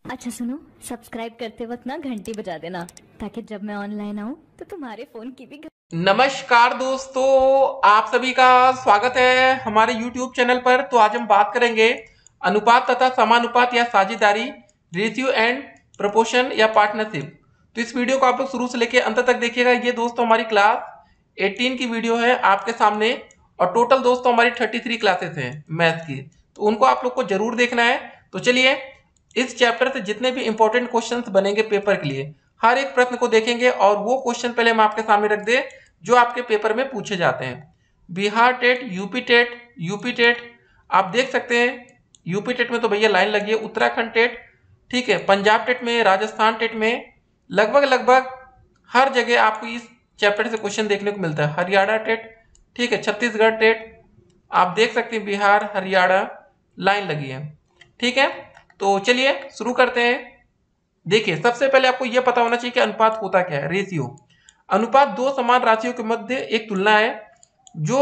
अच्छा सुनो, सब्सक्राइब करते वक्त ना घंटी बजा देना ताकि जब मैं ऑनलाइन आऊँ तो तुम्हारे फोन की भी नमस्कार दोस्तों, आप सभी का स्वागत है हमारे YouTube चैनल पर। तो आज हम बात करेंगे अनुपात तथा समानुपात या साझेदारी, रेशियो एंड प्रोपोर्शन या पार्टनरशिप। तो इस वीडियो को आप लोग शुरू से लेकर अंत तक देखिएगा। ये दोस्तों हमारी क्लास 18 की वीडियो है आपके सामने, और टोटल दोस्तों हमारी 33 क्लासेस हैं मैथ्स की, तो उनको आप लोग को जरूर देखना है। तो चलिए, इस चैप्टर से जितने भी इंपॉर्टेंट क्वेश्चंस बनेंगे पेपर के लिए, हर एक प्रश्न को देखेंगे और वो क्वेश्चन पहले हम आपके सामने रख दे जो आपके पेपर में पूछे जाते हैं। बिहार टेट, यूपी टेट आप देख सकते हैं। यूपी टेट में तो भैया लाइन लगी है। उत्तराखंड टेट, ठीक है, पंजाब टेट में, राजस्थान टेट में, लगभग हर जगह आपको इस चैप्टर से क्वेश्चन देखने को मिलता है। हरियाणा टेट, ठीक है, छत्तीसगढ़ टेट आप देख सकते हैं, बिहार, हरियाणा लाइन लगी है, ठीक है। तो चलिए शुरू करते हैं। देखिए, सबसे पहले आपको यह पता होना चाहिए कि अनुपात होता क्या है। रेशियो, अनुपात दो समान राशियों के मध्य एक तुलना है जो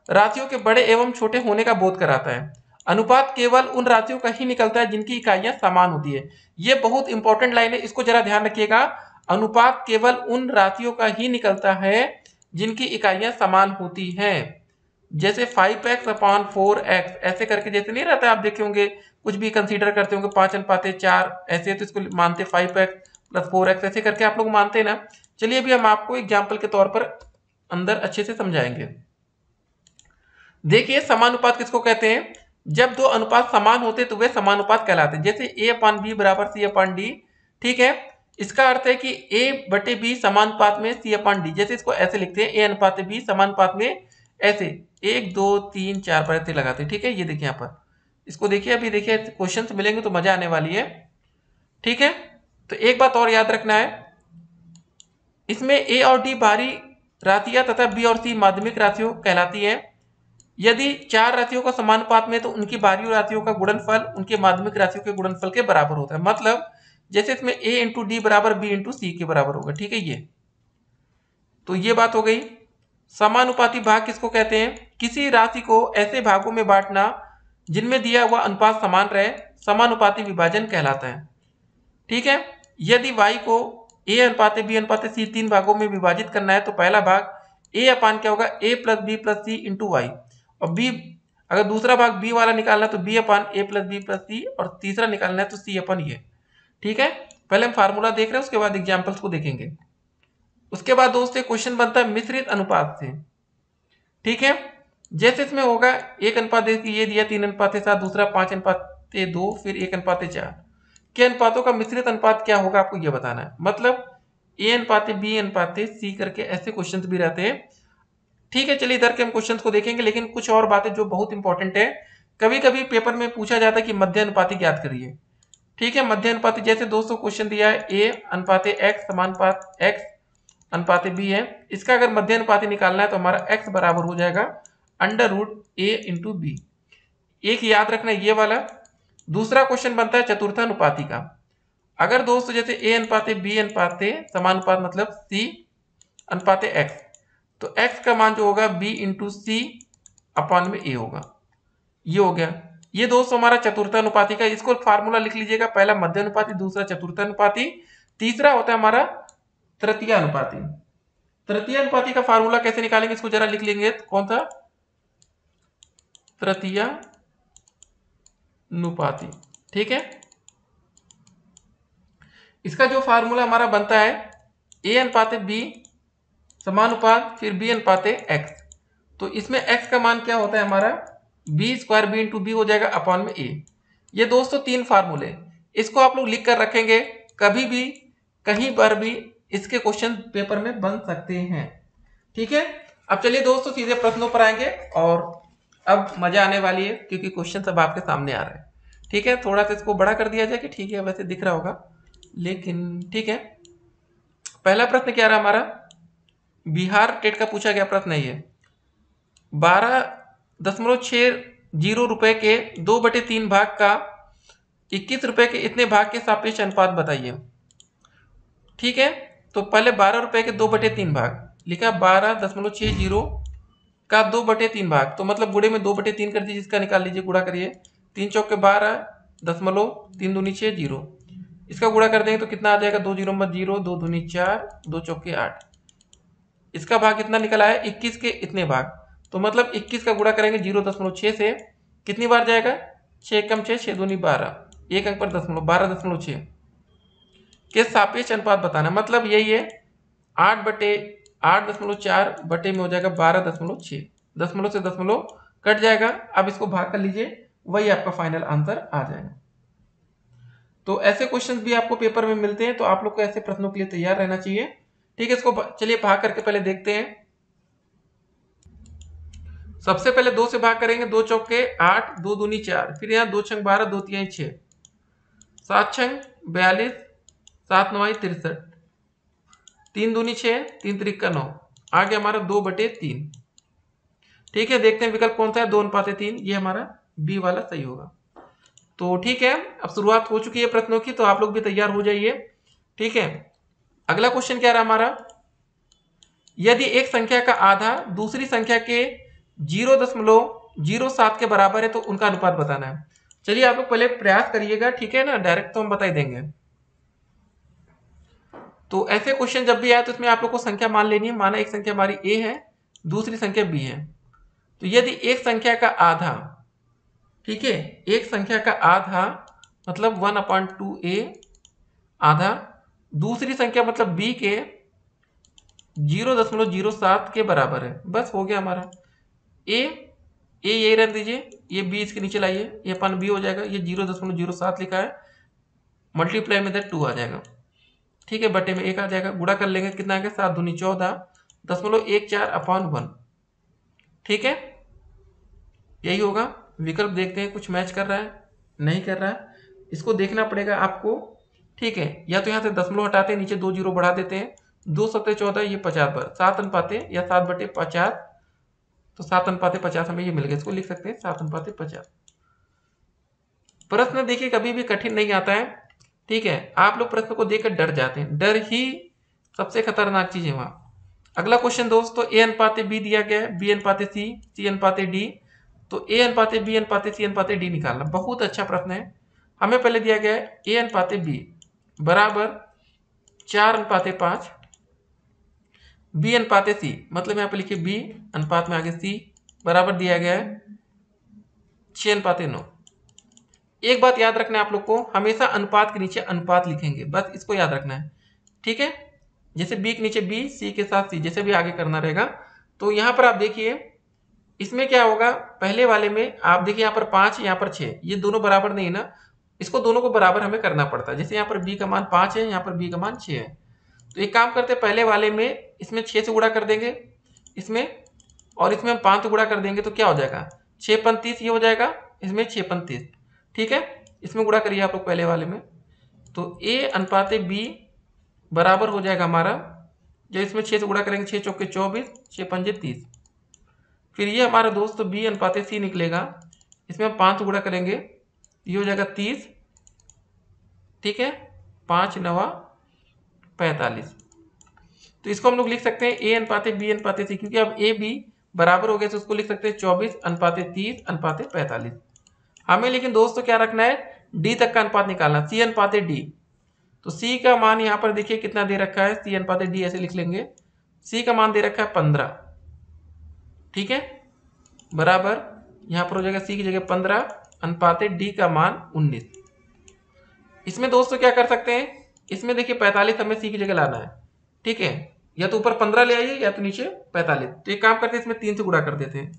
राशियों के बड़े एवं छोटे होने का बोध कराता है। अनुपात केवल उन राशियों का ही निकलता है जिनकी इकाइयां समान होती है। यह बहुत इंपॉर्टेंट लाइन है, इसको जरा ध्यान रखिएगा। अनुपात केवल उन राशियों का ही निकलता है जिनकी इकाइयां समान होती हैं। जैसे 5x अपॉन 4x ऐसे करके जैसे नहीं रहता, आप देखे होंगे, कुछ भी कंसीडर करते होंगे 5:4 ऐसे, तो इसको मानते 5x प्लस 4x ऐसे करके आप लोग मानते हैं ना। चलिए अभी हम आपको एग्जाम्पल के तौर पर अंदर अच्छे से समझाएंगे। देखिए, समानुपात किसको कहते हैं? जब दो अनुपात समान होते तो वे समानुपात कहलाते हैं। जैसे a अपान बी बराबर सी अपान डी, ठीक है। इसका अर्थ है कि a बटे बी समानुपात में सी अपान डी। जैसे इसको ऐसे लिखते हैं, a अनुपात बी समानुपात में ऐसे 1 2 3 4 पर ऐसे लगाते हैं, ठीक है। ये देखिए यहाँ पर, इसको देखिए, अभी देखिए क्वेश्चन मिलेंगे तो मजा आने वाली है, ठीक है। तो एक बात और याद रखना है, इसमें a और d बाहरी राशियां तथा b और c माध्यमिक राशियों कहलाती है। यदि चार राशियों का समानुपात में तो उनकी बाहरी राशियों का गुणनफल उनके माध्यमिक राशियों के गुणनफल के बराबर होता है। मतलब जैसे इसमें a इंटू डी बराबर b इंटू सी के बराबर होगा, ठीक है। ये तो ये बात हो गई। समानुपाती भाग किसको कहते हैं? किसी राशि को ऐसे भागों में बांटना जिनमें दिया हुआ अनुपात समान रहे, समानुपाती विभाजन कहलाता है, ठीक है। यदि y को a अनुपात b अनुपात c तीन भागों में विभाजित करना है तो पहला भाग a अपान क्या होगा, a plus B plus c into y, और b अगर दूसरा भाग b वाला निकालना है तो b upon a plus B plus C, और तीसरा निकालना है तो c अपन ये, ठीक है। पहले हम फार्मूला देख रहे हैं, उसके बाद एग्जाम्पल्स को देखेंगे। उसके बाद दोस्तों क्वेश्चन बनता है मिश्रित अनुपात से, ठीक है। जैसे इसमें होगा 1:1 ये दिया, 3:7, दूसरा 5:2, फिर 1:4 के अनुपातों का मिश्रित अनुपात क्या होगा आपको यह बताना है। मतलब a अनुपात b अनुपात c करके ऐसे क्वेश्चंस भी रहते हैं, ठीक है। चलिए इधर के हम क्वेश्चंस को देखेंगे, लेकिन कुछ और बातें जो बहुत इंपॉर्टेंट है। कभी कभी पेपर में पूछा जाता है कि मध्य अनुपाती ज्ञात करिए, ठीक है। मध्य अनुपाती जैसे दोस्तों क्वेश्चन दिया है a अनुपात x समानुपात x अनुपात b है। इसका अगर मध्य अनुपाती निकालना है तो हमारा x बराबर हो जाएगा √a इंटू बी। एक याद रखना ये वाला। दूसरा क्वेश्चन बनता है चतुर्थानुपाती का। अगर दोस्तों जैसे a अनुपात b अनुपात समानुपात मतलब c अनुपात x, तो x का मान जो होगा b इंटू सी अपान में a होगा। ये हो गया। ये दोस्तों हमारा चतुर्थानुपाती का, इसको फार्मूला लिख लीजिएगा। पहला मध्य अनुपाती, दूसरा चतुर्थानुपाती, तीसरा होता है हमारा तृतीय अनुपाती। तृतीय अनुपाती का फार्मूला कैसे निकालेंगे इसको जरा लिख लेंगे। कौन सा? तृतीय अनुपाती, ठीक है। इसका जो फार्मूला हमारा बनता है a अनुपात b समानुपात फिर b अनुपात x, तो इसमें x का मान क्या होता है हमारा, b square b into b हो जाएगा अपॉन में a। ये दोस्तों तीन फार्मूले, इसको आप लोग लिख कर रखेंगे, कभी भी कहीं पर भी इसके क्वेश्चन पेपर में बन सकते हैं, ठीक है। अब चलिए दोस्तों सीधे प्रश्नों पर आएंगे, और अब मजा आने वाली है क्योंकि क्वेश्चन सब आपके सामने आ रहे हैं, ठीक है। थोड़ा सा इसको बड़ा कर दिया जाए कि ठीक है, वैसे दिख रहा होगा लेकिन ठीक है। पहला प्रश्न क्या रहा हमारा, बिहार टेट का पूछा गया प्रश्न है ये। 12.60 रुपए के 2/3 भाग का 21 रुपए के इतने भाग के सापेक्ष अनुपात बताइए, ठीक है। तो पहले 12 रुपए के 2/3 भाग लिखा, 12.60 का 2/3 भाग, तो मतलब गुड़े में 2/3 कर दीजिए, इसका निकाल लीजिए, गुड़ा करिए। 3 चौके 12 दशमलव 3 दूनी 6 0, इसका गुणा कर देंगे तो कितना आ जाएगा, 2 0 मत 0, 2 दूनी 4, 2 चौके 8। इसका भाग कितना निकला है, 21 के इतने भाग। तो मतलब 21 का गुणा करेंगे 0.6 से, कितनी बार जाएगा, 6 कम 6, 6 दूनी 12, एक अंक पर दशमलव, 12.6 के सापेक्ष अनुपात बताना। मतलब यही है 8/8.4 बटे में हो जाएगा 12.6, दशमलव से दशमलव कट जाएगा। अब इसको भाग कर लीजिए, वही आपका फाइनल आंसर आ जाएगा। तो ऐसे क्वेश्चंस भी आपको पेपर में मिलते हैं, तो आप लोग को ऐसे प्रश्नों के लिए तैयार रहना चाहिए। ठीक है, इसको चलिए भाग करके पहले देखते हैं। सबसे पहले 2 से भाग करेंगे, 2 चौके 8, 2 दूनी 4, फिर यहाँ 2 छंग 12, 2 तिहाई 6, 7 छंग 42, 7 9 63, 3 दूनी 6, 3 त्रिक 9, आ गया हमारा 2/3। ठीक है, देखते हैं विकल्प कौन सा है, 2:3, ये हमारा बी वाला सही होगा। तो ठीक है, अब शुरुआत हो चुकी है प्रश्नों की, तो आप लोग भी तैयार हो जाइए। ठीक है, अगला क्वेश्चन क्या रहा हमारा, यदि एक संख्या का आधा दूसरी संख्या के 0.07 के बराबर है तो उनका अनुपात बताना है। चलिए आप लोग पहले प्रयास करिएगा, ठीक है ना, डायरेक्ट तो हम बता ही देंगे। तो ऐसे क्वेश्चन जब भी आए तो इसमें आप लोग को संख्या मान लेनी है। माना एक संख्या हमारी a है, दूसरी संख्या b है। तो यदि एक संख्या का आधा, ठीक है, एक संख्या का आधा मतलब 1/2a आधा, दूसरी संख्या मतलब b के 0.07 के बराबर है, बस हो गया हमारा। a यही रहने दीजिए, ये b इसके नीचे लाइए, ये अपन b हो जाएगा, ये 0.07 लिखा है, मल्टीप्लाई में 2 आ जाएगा। ठीक है, बटे में 1 आ जाएगा, गुणा कर लेंगे, कितना आ गया, 7 दूनी 14, 0.14/1। ठीक है, यही होगा। विकल्प देखते हैं कुछ मैच कर रहा है, नहीं कर रहा है, इसको देखना पड़ेगा आपको। ठीक है, या तो यहाँ से दशमलव हटाते हैं, नीचे 2 0 बढ़ा देते हैं, 2 7 14, ये 50 बार 7 या 7/50, तो 7/50 हमें ये मिल गया, इसको लिख सकते हैं 7/50। प्रश्न देखिए कभी भी कठिन नहीं आता है। ठीक है, आप लोग प्रश्न को देखकर डर जाते हैं, डर ही सबसे खतरनाक चीज है वहां। अगला क्वेश्चन दोस्तों, a/b दिया गया है, b/c, c/d। तो a/b/c/d निकालना, बहुत अच्छा प्रश्न है। हमें पहले दिया गया है a/b बराबर 4/5, b/c मतलब यहाँ पे लिखिए b अनुपात में आगे c बराबर दिया गया है 6/9। एक बात याद रखना है आप लोग को, हमेशा अनुपात के नीचे अनुपात लिखेंगे, बस इसको याद रखना है। ठीक है, जैसे b के नीचे b, c के साथ c, जैसे भी आगे करना रहेगा। तो यहाँ पर आप देखिए इसमें क्या होगा, पहले वाले में आप देखिए यहाँ पर 5, यहाँ पर 6, ये दोनों बराबर नहीं है ना, इसको दोनों को बराबर हमें करना पड़ता है। जैसे यहाँ पर b का मान 5 है, यहाँ पर b का मान 6 है, तो एक काम करते हैं, पहले वाले में इसमें 6 से गुणा कर देंगे इसमें, और इसमें हम 5 से गुणा कर देंगे, तो क्या हो जाएगा 6×5 ये हो जाएगा, इसमें 6×5। ठीक है, इसमें गुणा करिए आप लोग पहले वाले में, तो a/b बराबर हो जाएगा हमारा, जब इसमें 6 से गुणा करेंगे 6 चौके 24, 6×5 30। फिर ये हमारा दोस्त b/c निकलेगा, इसमें हम 5 से गुणा करेंगे, ये हो जाएगा 30। ठीक है, 5 9 45। तो इसको हम लोग लिख सकते हैं a/b/c, क्योंकि अब a b बराबर हो गया तो उसको लिख सकते हैं 24/30/45। हमें लेकिन दोस्तों क्या रखना है, d तक का अनुपात निकालना, c/d। तो c का मान यहाँ पर देखिए कितना दे रखा है, c/d ऐसे लिख लेंगे, c का मान दे रखा है 15। ठीक है, बराबर यहाँ पर हो जाएगा c की जगह 15/d का मान 19। इसमें दोस्तों क्या कर सकते हैं, इसमें देखिए 45 हमें c की जगह लाना है। ठीक है, या तो ऊपर 15 ले आइए या तो नीचे 45। तो एक काम करते हैं, इसमें 3 से गुणा कर देते हैं,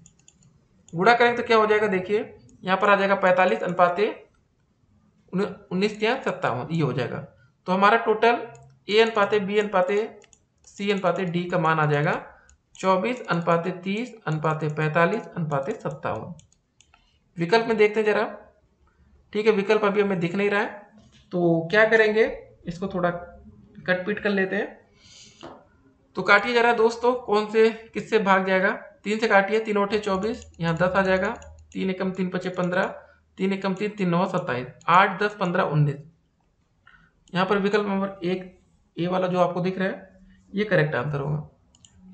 गुणा करेंगे तो क्या हो जाएगा, देखिए यहाँ पर आ जाएगा 45/19 या 57, ये हो जाएगा। तो हमारा टोटल a/b/c/d का मान आ जाएगा 24/30/45/57। विकल्प में देखते हैं जरा। ठीक है, विकल्प अभी हमें दिख नहीं रहा है, तो क्या करेंगे, इसको थोड़ा कट पीट कर लेते हैं। तो काटिए जरा दोस्तों, कौन से किससे भाग जाएगा, 3 से काटिए, 3 8 24, यहाँ 10 आ जाएगा, 3 एकम 3 5 15, 3 एकम 3 3 9 27, 8 10 15 19। यहाँ पर विकल्प नंबर 1 ए वाला जो आपको दिख रहा है ये करेक्ट आंसर होगा।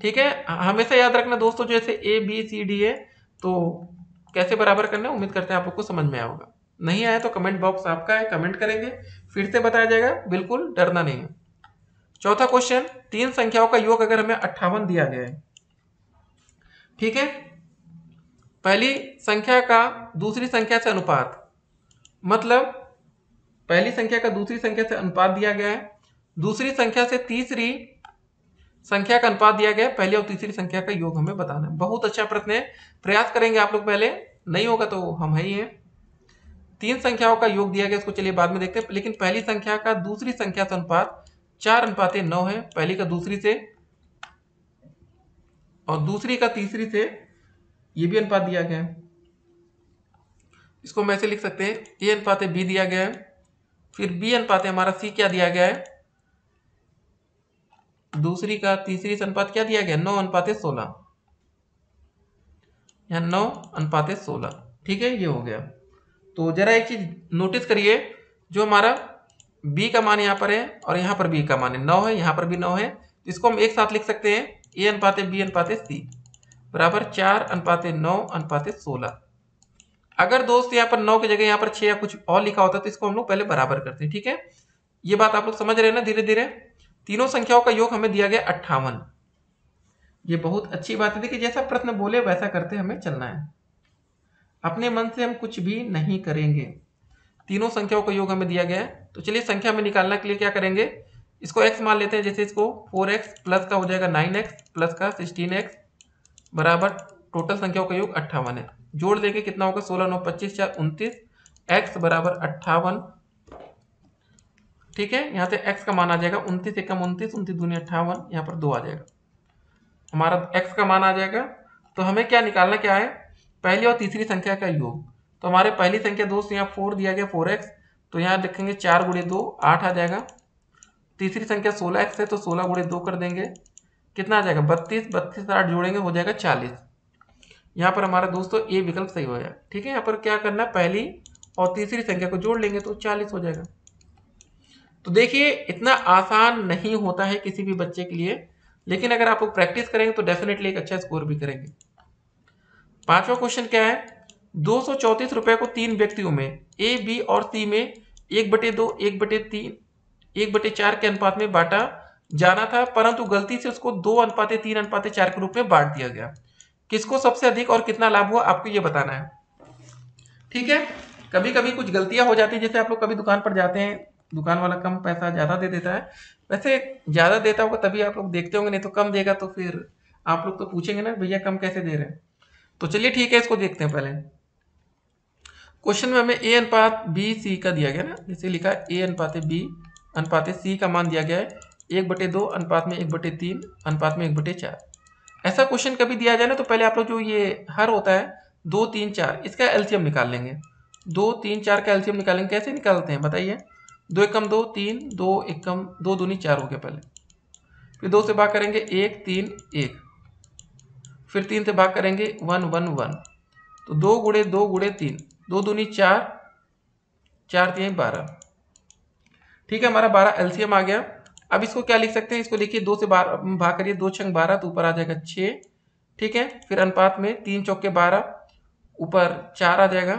ठीक है, हमेशा याद रखना दोस्तों, जैसे ए बी सी डी है तो कैसे बराबर करना है, उम्मीद करते हैं आप लोग को समझ में आया होगा। नहीं आया तो कमेंट बॉक्स आपका है, कमेंट करेंगे, फिर से बताया जाएगा, बिल्कुल डरना नहीं है। चौथा क्वेश्चन, तीन संख्याओं का योग अगर हमें 58 दिया गया है, ठीक है, पहली संख्या का दूसरी संख्या से अनुपात, मतलब पहली संख्या का दूसरी संख्या से अनुपात दिया गया है, दूसरी संख्या से तीसरी संख्या का अनुपात दिया गया है, पहली और तीसरी संख्या का योग हमें बताना है। बहुत अच्छा प्रश्न है, प्रयास करेंगे आप लोग, पहले नहीं होगा तो हम है ही हैं। तीन संख्याओं का योग दिया गया, इसको चलिए बाद में देखते हैं, लेकिन पहली संख्या का दूसरी संख्या से अनुपात 4:9 है, पहली का दूसरी से, और दूसरी का तीसरी से ये भी अनुपात दिया गया है। इसको हम ऐसे लिख सकते हैं, A/B दिया गया है, फिर B/, हमारा C क्या दिया गया है, दूसरी का तीसरी से अनुपात क्या दिया गया, 9:16, यहाँ 9:16, ठीक है, ये हो गया। तो जरा एक चीज नोटिस करिए, जो हमारा B का मान यहाँ पर है और यहाँ पर B का मान है 9 है, यहाँ पर भी 9 है, इसको हम एक साथ लिख सकते हैं, A/B/C बराबर 4:9:16। अगर दोस्त यहाँ पर 9 की जगह यहाँ पर 6 या कुछ और लिखा होता तो इसको हम लोग पहले बराबर करते हैं, ठीक है। ये बात आप लोग समझ रहे हैं ना धीरे धीरे। तीनों संख्याओं का योग हमें दिया गया 58। ये बहुत अच्छी बात है, देखिए जैसा प्रश्न बोले वैसा करते हमें चलना है, अपने मन से हम कुछ भी नहीं करेंगे। तीनों संख्याओं का योग हमें दिया गया है, तो चलिए संख्या में निकालने के लिए क्या करेंगे, इसको x मान लेते हैं, जैसे इसको 4x प्लस का हो जाएगा 9x प्लस का 16x बराबर टोटल संख्याओं का योग 58 है। जोड़ देंगे कितना होगा, 16 9 25 4 29, x बराबर 58, ठीक है। यहाँ से x का मान आ जाएगा 29 एकम 29, 29 दूनी 58, यहाँ पर 2 आ जाएगा, हमारा x का मान आ जाएगा। तो हमें क्या निकालना क्या है, पहली और तीसरी संख्या का योग। तो हमारे पहली संख्या दोस्त यहाँ 4 दिया गया 4x, तो यहाँ लिखेंगे 4 × 2 8 आ जाएगा। तीसरी संख्या 16x है, तो 16 × 2 कर देंगे, कितना आ जाएगा 32, 32 से 8 जोड़ेंगे हो जाएगा 40। यहाँ पर हमारा दोस्तों ए विकल्प सही हो जाएगा, ठीक है। यहाँ पर क्या करना है, पहली और तीसरी संख्या को जोड़ लेंगे तो 40 हो जाएगा। तो देखिए इतना आसान नहीं होता है किसी भी बच्चे के लिए, लेकिन अगर आप लोग प्रैक्टिस करेंगे तो डेफिनेटली एक अच्छा स्कोर भी करेंगे। पांचवा क्वेश्चन क्या है, 234 रुपए को 3 व्यक्तियों में ए, बी और सी में 1/2, 1/3, 1/4 के अनुपात में बांटा जाना था, परंतु गलती से उसको 2:3:4 के रूप में बांट दिया गया। किसको सबसे अधिक और कितना लाभ हुआ, आपको ये बताना है, ठीक है। कभी कभी कुछ गलतियां हो जाती है, जैसे आप लोग कभी दुकान पर जाते हैं, दुकान वाला कम पैसा ज्यादा दे देता है, वैसे ज्यादा देता होगा तभी आप लोग देखते होंगे, नहीं तो कम देगा तो फिर आप लोग तो पूछेंगे ना भैया कम कैसे दे रहे हैं। तो चलिए ठीक है, इसको देखते हैं। पहले क्वेश्चन में हमें A/B/C का दिया गया ना, जैसे लिखा A/B/C का मान दिया गया है 1/2 अनुपात में 1/3 अनुपात में 1/4। ऐसा क्वेश्चन कभी दिया जाए ना, तो पहले आप लोग जो ये हर होता है 2 3 4, इसका एलसीएम निकाल लेंगे। 2 3 4 का एलसीएम निकालेंगे, कैसे निकालते हैं बताइए, 2 एकम 2 3, 2 एकम 2 दूनी 4 हो गया पहले, फिर 2 से भाग करेंगे 1 3 1, फिर 3 से भाग करेंगे 1 1 1, तो 2 × 2 × 3, 2 दूनी 4, 4 3 12, ठीक है, हमारा 12 एलसीएम आ गया। अब इसको क्या लिख सकते हैं, इसको देखिए 2 से भाग करिए, 2 छंग 12, तो ऊपर आ जाएगा 6, ठीक है। फिर अनुपात में 3 चौके 12, ऊपर 4 आ जाएगा,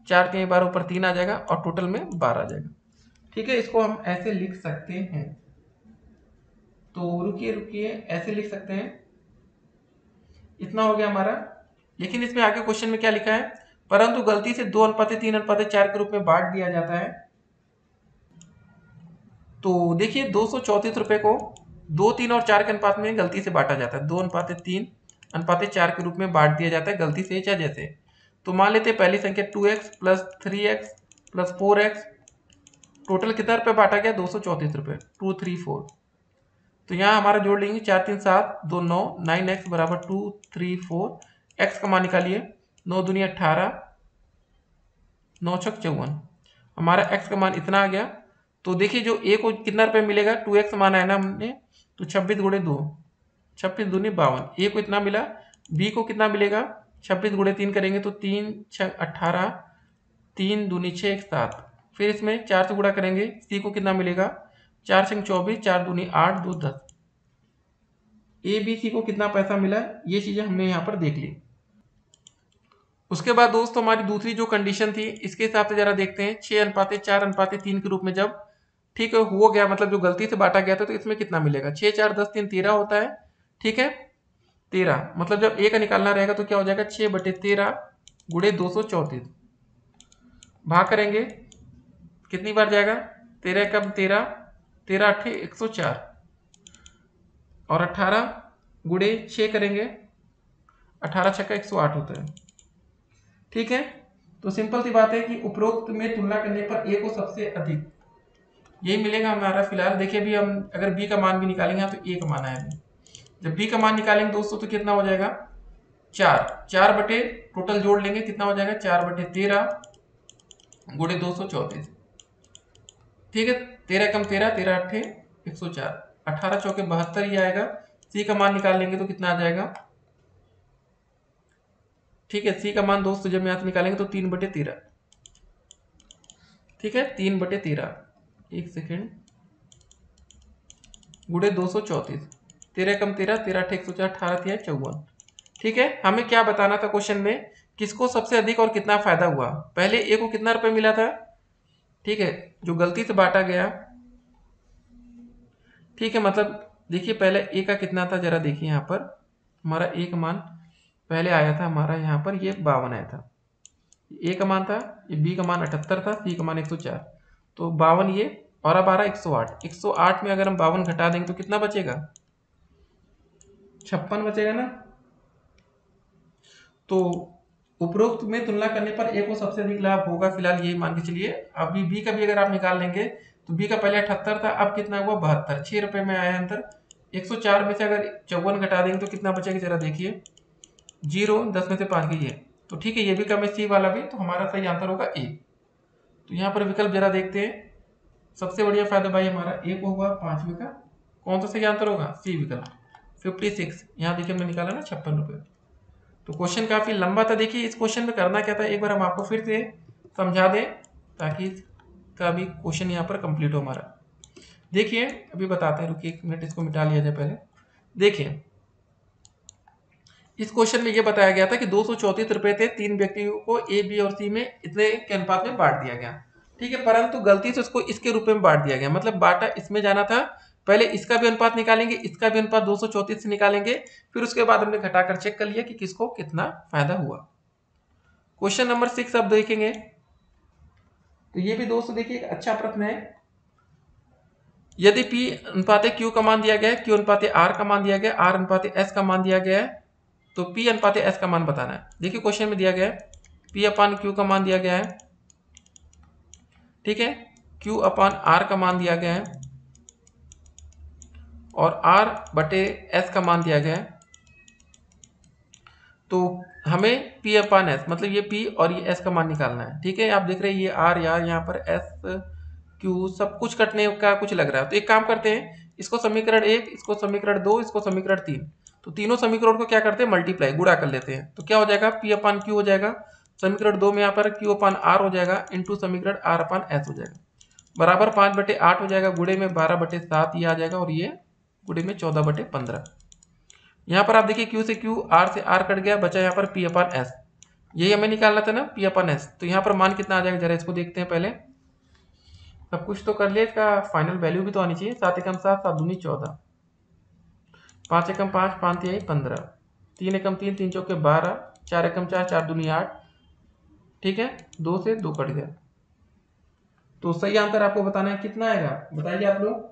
4 3 12, ऊपर 3 आ जाएगा, और टोटल में 12 आ जाएगा, ठीक है। इसको हम ऐसे लिख सकते हैं, तो रुकिए रुकिए, ऐसे लिख सकते हैं, इतना हो गया हमारा। लेकिन इसमें आगे क्वेश्चन में क्या लिखा है, परंतु गलती से 2:3:4 के रूप में बांट दिया जाता है। तो देखिए 234 रुपए को 2 3 और 4 के अनुपात में गलती से बांटा जाता है, 2:3:4 के रूप में बांट दिया जाता है गलती से, चाहे जैसे। तो मान लेते हैं पहली संख्या 2x plus 3x plus 4x, total कितना रुपए बांटा गया, 234 रुपए, 2 3 4। तो यहाँ हमारा जोड़ लेंगे 4 3 7 2 9, 9x बराबर 2 3 4, x का मान निकालिए, 9 दूनी 18, 9 छक 54, हमारा x का मान इतना आ गया। तो देखिए जो a को कितना रुपए मिलेगा, 2x माना है ना हमने, तो 26 × 2, 26 दूनी 52, a को इतना मिला, b को कितना मिलेगा, 26 × 3 करेंगे तो 3 छक 18, 3 दूनी 6 1 7, फिर इसमें 4 से गुणा करेंगे, c को कितना मिलेगा, 4 छक 24, 4 दूनी 8 2 10। a b c को कितना पैसा मिला, ये चीजें हमने यहाँ पर देख ली। उसके बाद दोस्तों हमारी दूसरी जो कंडीशन थी इसके हिसाब से जरा देखते हैं 6:4:3 के रूप में जब ठीक है हो गया, मतलब जो गलती से बांटा गया था, तो इसमें कितना मिलेगा? 6 4 10 3 13 होता है, ठीक है 13, मतलब जब ए का निकालना रहेगा तो क्या हो जाएगा 6/13 गुणे 234, भाग करेंगे कितनी बार जाएगा? 13 कम 13, 13 8 104 और 18 गुणे 6 करेंगे, 18 6 108 होता है, ठीक है। तो सिंपल सी बात है कि उपरोक्त में तुलना करने पर ए को सबसे अधिक यही मिलेगा हमारा। फिलहाल देखिए अभी हम अगर बी का मान भी निकालेंगे तो ए का मान आया, जब बी का मान निकालेंगे दोस्तों तो कितना हो जाएगा 4 बटे टोटल जोड़ लेंगे कितना हो जाएगा 4/13 गुणे 234, ठीक है 13 कम 13, 13 8 104, 18 चौके 72 ही आएगा। सी का मान निकाल लेंगे तो कितना आ जाएगा, ठीक है सी का मान दोस्तों जब यहाँ से निकालेंगे तो 3/13, ठीक है 3/13, एक सेकेंड, गुणे 234, 13 कम 13, 13 8 104, 18 54, ठीक है। हमें क्या बताना था क्वेश्चन में, किसको सबसे अधिक और कितना फायदा हुआ। पहले ए को कितना रुपए मिला था, ठीक है जो गलती से बांटा गया, ठीक है मतलब देखिए पहले ए का कितना था जरा देखिए, यहाँ पर हमारा ए का मान पहले आया था हमारा यहाँ पर ये 52 आया था, ए का मान था, ये बी का मान 78 था, सी का मान 104, तो 52 ये, और अब आ रहा 108, 108 में अगर हम 52 घटा देंगे तो कितना बचेगा 56 बचेगा ना। तो उपरोक्त में तुलना करने पर ए को सबसे अधिक लाभ होगा, फिलहाल ये मान के चलिए। अभी बी का भी अगर आप निकाल लेंगे तो बी का पहले 78 था, अब कितना हुआ 72, 6 रुपए में आया अंतर। 104 में से अगर 54 घटा देंगे तो कितना बचेगा जरा देखिए, 0, 10 में से 5 गई है, तो ठीक है ये भी कम है सी वाला भी, तो हमारा सही आंसर होगा ए। तो यहाँ पर विकल्प जरा देखते हैं, सबसे बढ़िया फायदा भाई हमारा ए को हुआ 5वें का, कौन सा सही आंसर होगा सी विकल्प 56, यहाँ देखिए हमने निकाला ना 56 रुपये। तो क्वेश्चन काफी लंबा था, देखिए इस क्वेश्चन में करना क्या था एक बार हम आपको फिर से समझा दें ताकि का भी क्वेश्चन यहाँ पर कंप्लीट हो हमारा। देखिए अभी बताते हैं, रुकिए 1 मिनट इसको मिटा लिया जाए पहले। देखिए इस क्वेश्चन में ये बताया गया था कि 234 रुपए थे, 3 व्यक्तियों को ए बी और सी में इतने के अनुपात में बांट दिया गया, ठीक है, परंतु गलती से उसको इसके रूप में बांट दिया गया, मतलब बांटा इसमें जाना था, पहले इसका भी अनुपात निकालेंगे, इसका भी अनुपात 234 से निकालेंगे, फिर उसके बाद हमने घटाकर चेक कर लिया कि किसको कितना फायदा हुआ। क्वेश्चन नंबर 6 अब देखेंगे, तो ये भी दोस्तों देखिए एक अच्छा प्रश्न है। यदि P अनुपात Q का मान दिया गया है, Q अनुपात R का मान दिया गया है, R अनुपात S का मान दिया गया है, तो P अनुपात S का मान बताना है। देखिए क्वेश्चन में दिया गया है P अपान Q का मान दिया गया है, ठीक है Q अपान R का मान दिया गया है और R बटे S का मान दिया गया है, तो हमें P अपान S मतलब ये P और ये S का मान निकालना है, ठीक है। आप देख रहे हैं ये R यहाँ पर S Q सब कुछ कटने का कुछ लग रहा है, तो एक काम करते हैं, इसको समीकरण 1, इसको समीकरण 2, इसको समीकरण 3, तो तीनों समीकरण को क्या करते हैं मल्टीप्लाई गुणा कर लेते हैं, तो क्या हो जाएगा P अपान Q हो जाएगा, समीकरण 2 में यहाँ पर Q अपान R हो जाएगा इंटू समीकरण R अपान S हो जाएगा, बराबर 5/8 हो जाएगा, गुणे में 12/7 ये आ जाएगा और ये गुणे में 14/15। यहाँ पर आप देखिए Q से Q, R से R कट गया, बचा यहाँ पर P अपान S, यही हमें निकालना था ना P अपान S, तो यहाँ पर मान कितना आ जाएगा जरा इसको देखते हैं पहले, सब कुछ तो कर लिया, इसका फाइनल वैल्यू भी तो आनी चाहिए। 7 एकम 7, 7 दूनी 14, 5 एकम 5, 5 तिहाई 15, 3 एकम 3, 3 चौके 12, 4 एकम 4, 4 दूनी 8, ठीक है 2 से 2 कट गया, तो सही आंसर आपको बताना है कितना आएगा बताइए आप लोग।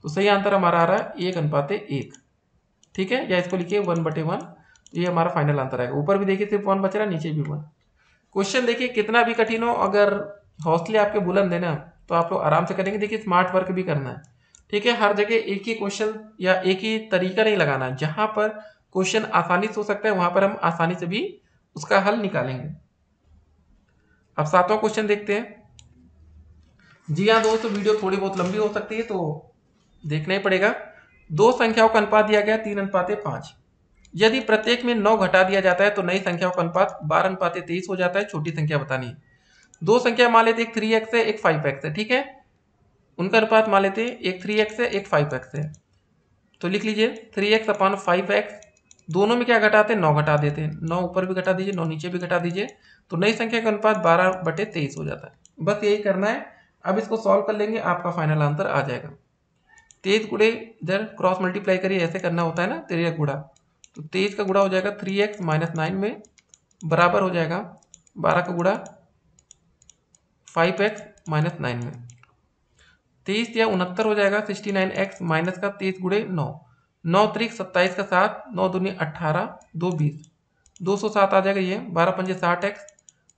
तो सही आंसर हमारा आ रहा है 1:1, ठीक है, या इसको लिखिए 1/1, ये हमारा फाइनल आंसर आएगा। ऊपर भी देखिए सिर्फ 1 बच रहा है, नीचे भी 1। क्वेश्चन देखिए कितना भी कठिन हो, अगर हौसले आपके बुलंद है ना तो आप लोग आराम से करेंगे। देखिए स्मार्ट वर्क भी करना है, ठीक है, हर जगह एक ही क्वेश्चन या एक ही तरीका नहीं लगाना है, जहां पर क्वेश्चन आसानी से हो सकता है वहां पर हम आसानी से भी उसका हल निकालेंगे। अब 7वां क्वेश्चन देखते हैं। जी हाँ दोस्तों, वीडियो थोड़ी बहुत लंबी हो सकती है तो देखना ही पड़ेगा। दो संख्याओं का अनुपात दिया गया 3:5, यदि प्रत्येक में 9 घटा दिया जाता है तो नई संख्याओं का अनुपात 12:23 हो जाता है। छोटी संख्या बतानी है। दो संख्या मान लेते एक 3x है, एक 5x है, ठीक है, उनका अनुपात मान लेते हैं एक 3x है, एक 5x है, तो लिख लीजिए 3x अपान 5x दोनों में क्या घटाते हैं, 9 घटा देते हैं। 9 ऊपर भी घटा दीजिए, 9 नीचे भी घटा दीजिए, तो नई संख्या का अनुपात 12/23 हो जाता है। बस यही करना है। अब इसको सॉल्व कर लेंगे, आपका फाइनल आंसर आ जाएगा। 23 गुणे इधर क्रॉस मल्टीप्लाई करिए, ऐसे करना होता है ना, 13 गुणा, तो 23 का गुणा हो जाएगा 3x - 9 में, बराबर हो जाएगा 12 का गुणा 5x - 9 में। 23 या 69 हो जाएगा, 69x माइनस का 23 गुणे 9, 9 त्रिक 27 का 7, 9 दूनी 18, 2 20, 207 आ जाएगा ये। 12 पंजे 60x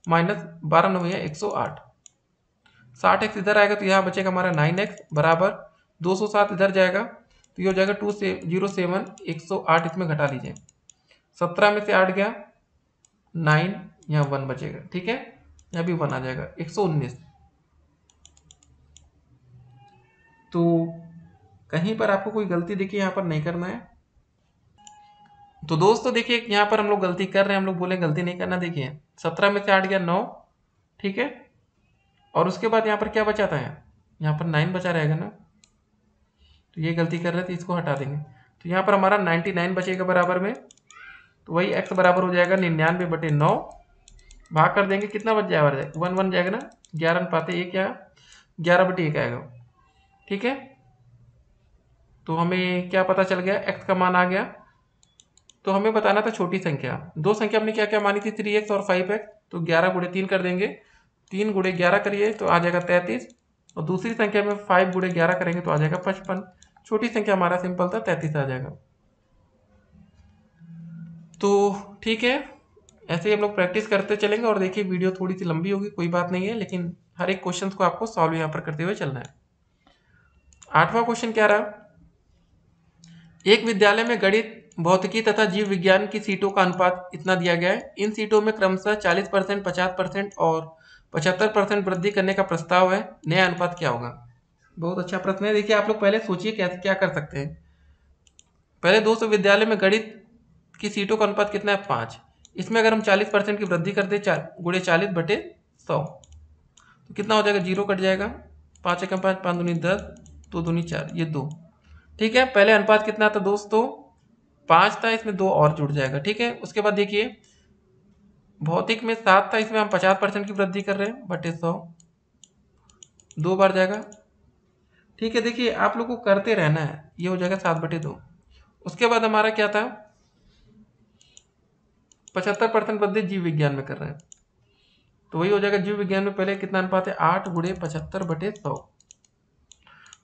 माइनस 12 9 108, 60x इधर आएगा तो यहाँ बचेगा हमारा 9x, बराबर 207 इधर जाएगा तो ये हो जाएगा 207, 108 इसमें घटा लीजिए। 17 में से 8 गया 9, यहाँ 1 बचेगा। ठीक है, यहाँ भी 1 आ जाएगा, 119। तो कहीं पर आपको कोई गलती देखिए यहाँ पर नहीं करना है। तो दोस्तों देखिए यहाँ पर हम लोग गलती कर रहे हैं, हम लोग बोले गलती नहीं करना। देखिए 17 में से 8 गया 9, ठीक है, और उसके बाद यहाँ पर क्या बचा था, यहाँ पर 9 बचा रहेगा ना, तो ये गलती कर रहे थे, इसको हटा देंगे। तो यहाँ पर हमारा 99 बचेगा बराबर में, तो वही x बराबर हो जाएगा 99/9, भाग कर देंगे, कितना बच जाएगा, 1 1 जाएगा ना, 11/1 या 11/1 आएगा। ठीक है, तो हमें क्या पता चल गया, x का मान आ गया। तो हमें बताना था छोटी संख्या, दो संख्या हमने क्या क्या मानी थी, 3x और 5x, तो 11 गुणे 3 कर देंगे, 3 गुणे 11 करिए तो आ जाएगा 33, और दूसरी संख्या में 5 गुणे 11 करेंगे तो आ जाएगा 55। छोटी संख्या हमारा सिंपल था, 33 आ जाएगा। तो ठीक है, ऐसे ही हम लोग प्रैक्टिस करते चलेंगे। और देखिए वीडियो थोड़ी सी लंबी होगी, कोई बात नहीं है, लेकिन हर एक क्वेश्चन को आपको सॉल्व यहाँ पर करते हुए चलना है। 8वां क्वेश्चन क्या रहा, एक विद्यालय में गणित, भौतिकी तथा जीव विज्ञान की सीटों का अनुपात इतना दिया गया है। इन सीटों में क्रमशः 40%, 50% और 75% वृद्धि करने का प्रस्ताव है। नया अनुपात क्या होगा। बहुत अच्छा प्रश्न है। देखिए आप लोग पहले सोचिए कैसे क्या कर सकते हैं। पहले दोस्तों विद्यालय में गणित की सीटों का अनुपात कितना है, 5। इसमें अगर हम 40% की वृद्धि कर दे, 4 गुणे 40/100, तो कितना हो जाएगा, 0 कट जाएगा, 5 एकम 5, 5 दूनी 10, 2 दूनी 4, ये 2। ठीक है, पहले अनुपात कितना था दोस्तों, 5 था, इसमें 2 और जुड़ जाएगा। ठीक है, उसके बाद देखिए भौतिक में 7 था, इसमें हम 50% की वृद्धि कर रहे हैं, बटे 100, 2 बार जाएगा। ठीक है, देखिए आप लोग को करते रहना है, ये हो जाएगा 7/2। उसके बाद हमारा क्या था, 75% वृद्धि जीव विज्ञान में कर रहे हैं, तो वही हो जाएगा जीव विज्ञान में पहले कितना अनुपात है, 8 गुणे 75/100,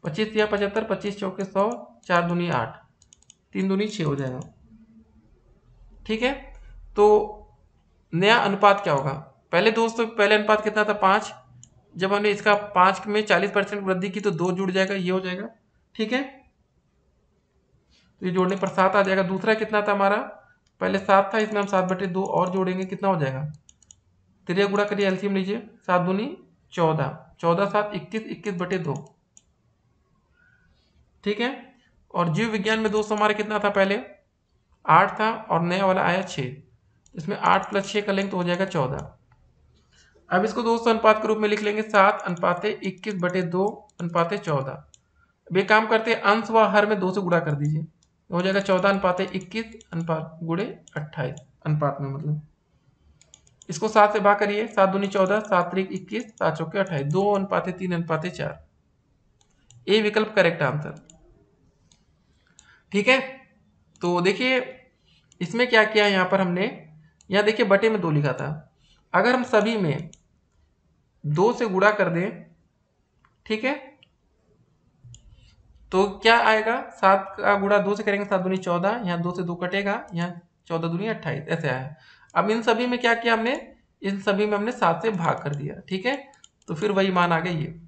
25 या 75, 25 चौके 100, 4 दूनी 8, 3 दूनी 6 हो जाएगा। ठीक है, तो नया अनुपात क्या होगा, पहले दोस्तों पहले अनुपात कितना था, 5। जब हमने इसका 5 में 40% वृद्धि की तो 2 जुड़ जाएगा, ये हो जाएगा। ठीक है, तो ये जोड़ने पर 7 आ जाएगा। दूसरा कितना था हमारा, पहले 7 था, इसमें हम 7/2 और जोड़ेंगे, कितना हो जाएगा, 3 गुणा करिए, एलसीएम लीजिए, 7 दूनी 14, 14 7 21, 21/2। ठीक है, और जीव विज्ञान में दोस्तों हमारा कितना था, पहले 8 था और नया वाला आया 6, इसमें 8 + 6 कर लेंगे तो हो जाएगा 14। अब इसको दोस्तों अनुपात के रूप में लिख लेंगे, 7:21/2 अनुपात 14। अब ये काम करते हैं, अंश व हर में 2 से गुणा कर दीजिए, हो जाएगा 14:21 अनुपात गुणे 28 अनुपात में, मतलब इसको 7 से भाग करिए, 7 दूनी 14, 7 त्रिक 21, 7 चौके 28, 2:3:4। ए विकल्प करेक्ट आंसर। ठीक है, तो देखिए इसमें क्या किया यहाँ पर हमने, यहाँ देखिए बटे में 2 लिखा था, अगर हम सभी में 2 से गुणा कर दें, ठीक है, तो क्या आएगा, 7 का गुणा 2 से करेंगे, 7 दूनी 14, यहाँ 2 से 2 कटेगा, यहाँ 14 दूनी 28, ऐसे आया। अब इन सभी में क्या किया हमने, इन सभी में हमने 7 से भाग कर दिया। ठीक है, तो फिर वही मान आ गया ये।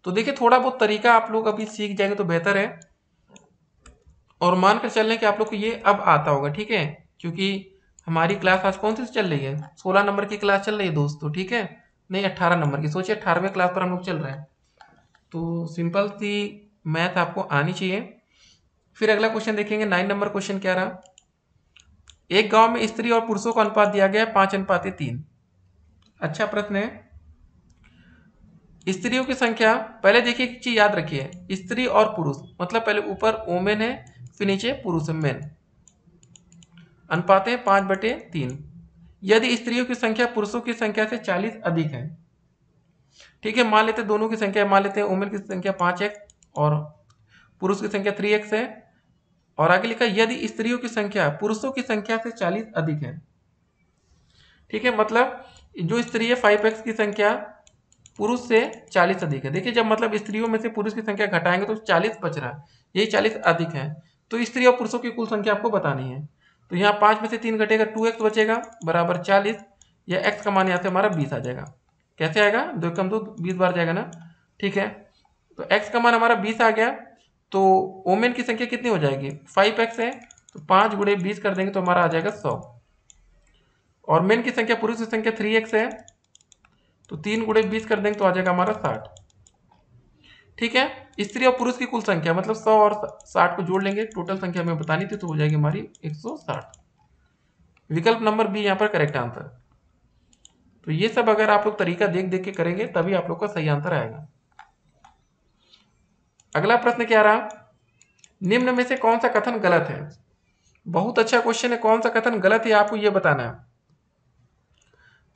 तो देखिए थोड़ा बहुत तरीका आप लोग अभी सीख जाएंगे तो बेहतर है, और मान कर चल रहे हैं कि आप लोग को ये अब आता होगा। ठीक है, क्योंकि हमारी क्लास आज कौन सी चल रही है, 16 नंबर की क्लास चल रही है दोस्तों। ठीक है, नहीं 18 नंबर की, सोचिए 18वें क्लास पर हम लोग चल रहे हैं, तो सिंपल सी मैथ आपको आनी चाहिए। फिर अगला क्वेश्चन देखेंगे, 9 नंबर क्वेश्चन क्या रहा, एक गांव में स्त्री और पुरुषों का अनुपात दिया गया है 5:3। अच्छा प्रश्न है। स्त्रियों की संख्या, पहले देखिए एक चीज याद रखिए, स्त्री और पुरुष मतलब पहले ऊपर वोमेन है, फिर नीचे पुरुष है, मेन। अनुपात है 5/3। यदि स्त्रियों की संख्या पुरुषों की संख्या से 40 अधिक है, ठीक है, मान लेते हैं दोनों की संख्या, मान लेते हैं वुमेन की संख्या 5x और पुरुष की संख्या 3x है, और आगे लिखा यदि स्त्रियों की संख्या पुरुषों की संख्या से 40 अधिक है, ठीक है, मतलब जो स्त्री है 5x की संख्या पुरुष से 40 अधिक है। देखिए जब मतलब स्त्रियों में से पुरुष की संख्या घटाएंगे तो 40 बच रहा है, यही 40 अधिक है, तो स्त्री और पुरुषों की कुल संख्या आपको बतानी है। तो यहाँ 5 में से 3 घटेगा, 2x बचेगा बराबर 40, या x का मान यहाँ से हमारा 20 आ जाएगा। कैसे आएगा, 2 कम 2 20 बार जाएगा ना, ठीक है। तो x का मान हमारा 20 आ गया, तो वोमेन की संख्या कितनी हो जाएगी, 5x है, तो 5 गुणे 20 कर देंगे तो हमारा आ जाएगा 100, और मेन की संख्या पुरुष की संख्या 3x है, तो 3 गुणे 20 कर देंगे तो आ जाएगा हमारा 60, ठीक है। स्त्री और पुरुष की कुल संख्या मतलब 100 और 60 को जोड़ लेंगे, टोटल संख्या हमें बतानी थी, तो हो जाएगी हमारी 160। विकल्प नंबर बी यहाँ पर करेक्ट आंसर। तो ये सब अगर आप लोग तरीका देख देख के करेंगे तभी आप लोग का सही आंसर आएगा। अगला प्रश्न क्या रहा, निम्न में से कौन सा कथन गलत है। बहुत अच्छा क्वेश्चन है, कौन सा कथन गलत है आपको ये बताना है।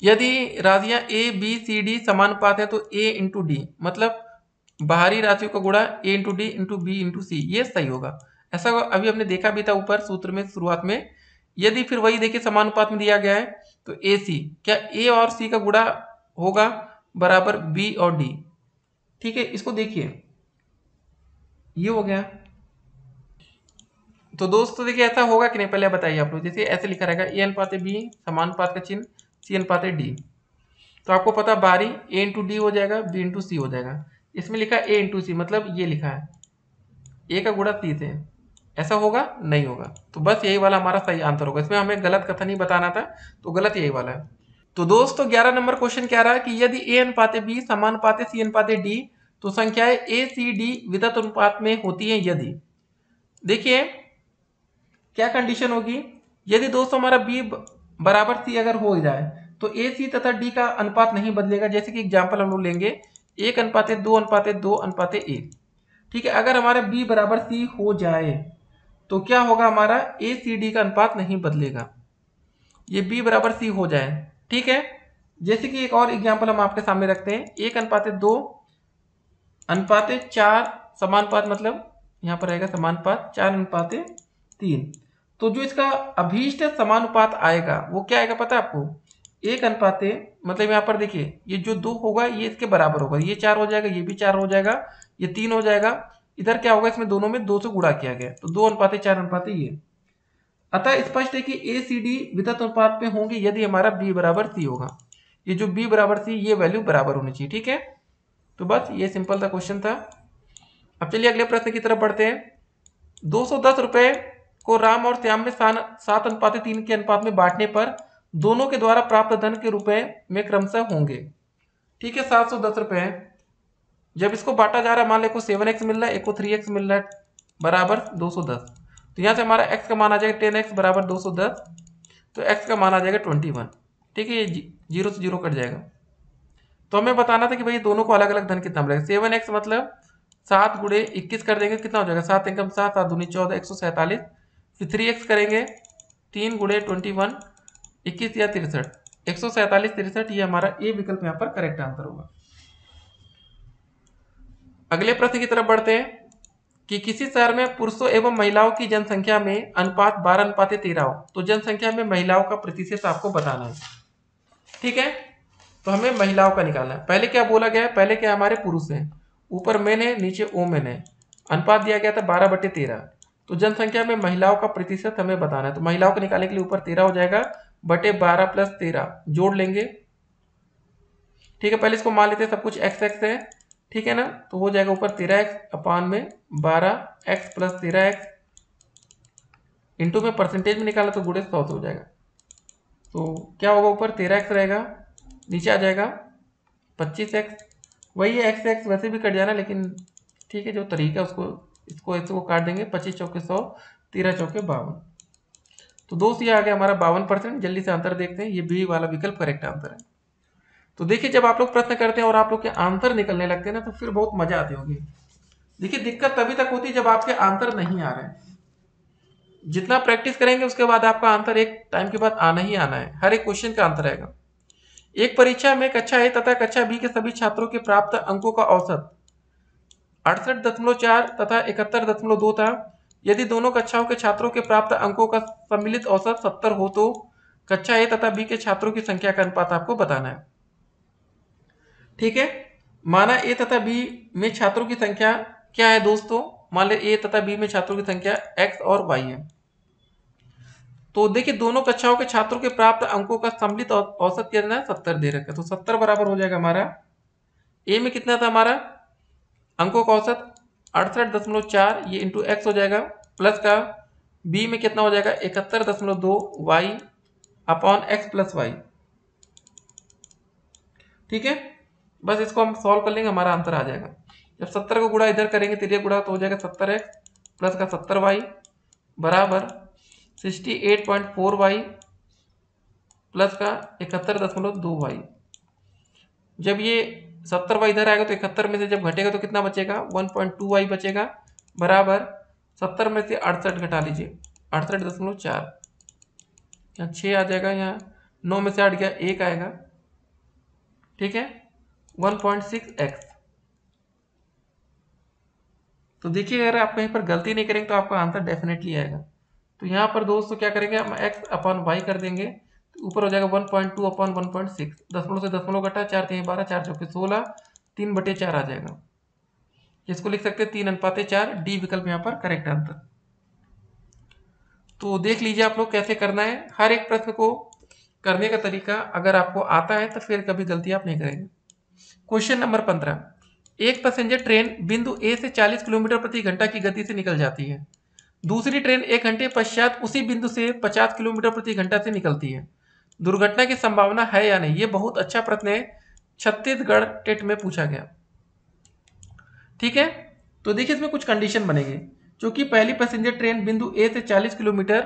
यदि राशियां ए बी सी डी समानुपात है तो a इंटू डी, मतलब बाहरी राशियों का गुणा a into D into B into C, ये सही होगा। ऐसा अभी हमने देखा भी था ऊपर सूत्र में शुरुआत में। यदि फिर वही देखिए समानुपात में दिया गया है तो ए सी, क्या a और c का गुणा होगा बराबर b और d, ठीक है। इसको देखिए ये हो गया। तो दोस्तों देखिए ऐसा होगा कि नहीं पहले बताइए आप लोग। जैसे ऐसे लिखा रहेगा a अनुपात b समानुपात का चिन्ह c अनुपात d, तो आपको पता बाहरी a इंटू डी हो जाएगा, b इंटू सी हो जाएगा। इसमें लिखा a इंटू सी, मतलब ये लिखा है a का गुणा c से, ऐसा होगा नहीं होगा। तो बस यही वाला हमारा सही आंसर होगा, इसमें हमें गलत कथन ही बताना था, तो गलत यही वाला है। तो दोस्तों 11 नंबर क्वेश्चन क्या रहा है कि यदि a अनुपात b समानुपात c अनुपात d, तो संख्याएं a c d विदत अनुपात में होती है यदि, देखिए क्या कंडीशन होगी, यदि दोस्तों हमारा b बराबर c अगर हो जाए तो a c तथा d का अनुपात नहीं बदलेगा। जैसे कि एग्जांपल हम लोग लेंगे 1:2:2:1, ठीक है। अगर हमारा b बराबर c हो जाए तो क्या होगा, हमारा a c d का अनुपात नहीं बदलेगा, ये b बराबर c हो जाए, ठीक है। जैसे कि एक और एग्जांपल हम आपके सामने रखते हैं, 1:2:4 समानुपात, मतलब यहाँ पर रहेगा समानुपात 4:3, तो जो इसका अभीष्ट समानुपात आएगा वो क्या आएगा पता है आपको, 1 मतलब यहाँ पर देखिए ये जो 2 होगा ये इसके बराबर होगा, ये 4 हो जाएगा, ये भी 4 हो जाएगा, ये 3 हो जाएगा, इधर क्या होगा इसमें दोनों में 2 से गुणा किया गया, तो 2:4 ये। अतः स्पष्ट है कि ए सी डी विदत अनुपात में होंगे यदि हमारा बी बराबर सी होगा। ये जो बी बराबर सी ये वैल्यू बराबर होनी चाहिए, ठीक है। तो बस ये सिंपल सा क्वेश्चन था। अब चलिए अगले प्रश्न की तरफ बढ़ते हैं। 210 रुपए को राम और श्याम में 7:3 के अनुपात में बांटने पर दोनों के द्वारा प्राप्त धन के रुपए में क्रमशः होंगे, ठीक है। 710 रुपए जब इसको बांटा जा रहा है, मान लो 7x मिल रहा है, एक को 3x मिल रहा है बराबर 210, तो यहाँ से हमारा x का मान आ जाएगा 10x बराबर 210, तो x का मान आ जाएगा 21, ठीक है। ये 0 से 0 कट जाएगा। तो हमें बताना था कि भाई दोनों को अलग अलग धन कितना मिलेगा। 7x मतलब 7 गुणे 21 कर देंगे, कितना हो जाएगा 7 एकम 7, 7 दूनी 14, 147। फिर 3x करेंगे 3 गुणे 21, 21 या 63, 147 63, ये हमारा ए विकल्प यहाँ पर करेक्ट आंसर होगा। अगले प्रश्न की तरफ बढ़ते हैं कि किसी शहर में पुरुषों एवं महिलाओं की जनसंख्या में अनुपात 12:13 हो, तो जनसंख्या में महिलाओं का प्रतिशत आपको बताना है, ठीक है। तो हमें महिलाओं का निकालना है। पहले क्या बोला गया है, पहले क्या हमारे पुरुष हैं, ऊपर मेन है नीचे वोमेन है, अनुपात दिया गया था 12:13, तो जनसंख्या में महिलाओं का प्रतिशत हमें बताना है। तो महिलाओं को निकालने के लिए ऊपर 13 हो जाएगा, बटे 12 + 13 जोड़ लेंगे, ठीक है। पहले इसको मान लेते हैं सब कुछ x x है, ठीक है ना, तो हो जाएगा ऊपर 13x अपान में 12x + 13x, इंटू में परसेंटेज में निकाला तो गुणे 100 से हो जाएगा। तो क्या होगा, ऊपर 13x रहेगा, नीचे आ जाएगा 25x, वही है x x वैसे भी कट जाना, लेकिन ठीक है जो तरीका है उसको इसको काट देंगे, 25 चौके 100, 13 चौके 52, तो दोस्त ये आ गया हमारा 52%। जल्दी से आंसर देखते हैं, ये बी वाला विकल्प करेक्ट आंसर है। तो देखिए जब आप लोग प्रश्न करते हैं और आप लोग के आंसर निकलने लगते हैं ना, तो फिर बहुत मजा आती होगी। देखिए दिक्कत तभी तक होती है जब आपके आंसर नहीं आ रहे हैं। जितना प्रैक्टिस करेंगे उसके बाद आपका आंसर एक टाइम के बाद आना ही आना है, हर एक क्वेश्चन का आंसर आएगा। एक परीक्षा में कक्षा ए तथा कक्षा बी के सभी छात्रों के प्राप्त अंकों का औसत 68.4 तथा 71.2 था। यदि दोनों कक्षाओं के छात्रों के प्राप्त अंकों का सम्मिलित औसत 70 हो तो कक्षा ए तथा बी के छात्रों की संख्या का अनुपात आपको बताना है। ठीक है, माना ए तथा बी में छात्रों की संख्या क्या है दोस्तों, मान ले ए तथा बी में छात्रों की संख्या x और y है। तो देखिए दोनों कक्षाओं के छात्रों के प्राप्त अंकों का सम्मिलित औसत कितना है, 70 दे रखा है। तो 70 बराबर हो जाएगा हमारा, ए में कितना था हमारा अंकों का औसत 68.4, ये इंटू एक्स हो जाएगा, प्लस का बी में कितना हो जाएगा 71.2 y upon x plus y. ठीक है, बस इसको हम सॉल्व कर लेंगे, हमारा आंसर आ जाएगा। जब 70 को गुणा इधर करेंगे तिरिया गुणा तो हो जाएगा 70x प्लस का 70y बराबर 68.4y प्लस का 71.2y। जब ये 70y इधर आएगा तो 71 में से जब घटेगा तो कितना बचेगा 1.2y बचेगा बराबर 70 में से 68 घटा लीजिए 68.4, यहाँ 6 आ जाएगा, यहाँ 9 में से 8 गया 1 आएगा। ठीक है, 1.6x। तो देखिए अगर आप कहीं पर गलती नहीं करेंगे तो आपका आंसर डेफिनेटली आएगा। तो यहाँ पर दोस्तों क्या करेंगे हम x अपॉन वाई कर देंगे, तो ऊपर हो जाएगा 1.2 अपॉन 1.6, दशमलव से दशमलव घटा 4 3 12 4 चौके 16, 3/4 आ जाएगा। इसको लिख सकते हैं 3:4, डी विकल्प यहाँ पर करेक्ट आंसर। तो देख लीजिए आप लोग कैसे करना है, हर एक प्रश्न को करने का तरीका अगर आपको आता है तो फिर कभी गलती आप नहीं करेंगे। क्वेश्चन नंबर 15, एक पैसेंजर ट्रेन बिंदु ए से 40 किलोमीटर प्रति घंटा की गति से निकल जाती है। दूसरी ट्रेन 1 घंटे पश्चात उसी बिंदु से 50 किलोमीटर प्रति घंटा से निकलती है। दुर्घटना की संभावना है या नहीं? ये बहुत अच्छा प्रश्न है, छत्तीसगढ़ टेट में पूछा गया। ठीक है, तो देखिए इसमें कुछ कंडीशन बनेगी। क्योंकि पहली पैसेंजर ट्रेन बिंदु ए से 40 किलोमीटर,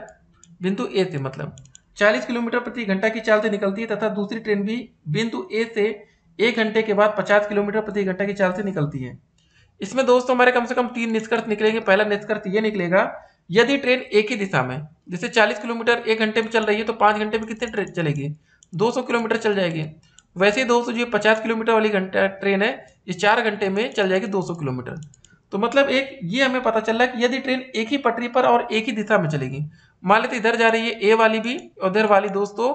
बिंदु ए से मतलब 40 किलोमीटर प्रति घंटा की चाल से निकलती है तथा दूसरी ट्रेन भी बिंदु ए से 1 घंटे के बाद 50 किलोमीटर प्रति घंटा की चाल से निकलती है। इसमें दोस्तों हमारे कम से कम 3 निष्कर्ष निकलेंगे। पहला निष्कर्ष ये निकलेगा, यदि ट्रेन एक ही दिशा में, जैसे 40 किलोमीटर 1 घंटे में चल रही है तो 5 घंटे में कितने ट्रेन चलेगी, 200 किलोमीटर चल जाएगी। वैसे ही दोस्तों जो 50 किलोमीटर वाली घंटा ट्रेन है ये 4 घंटे में चल जाएगी 200 किलोमीटर। तो मतलब एक ये हमें पता चल रहा है कि यदि ट्रेन एक ही पटरी पर और एक ही दिशा में चलेगी, मान लेते इधर जा रही है ए वाली भी और उधर वाली दोस्तों,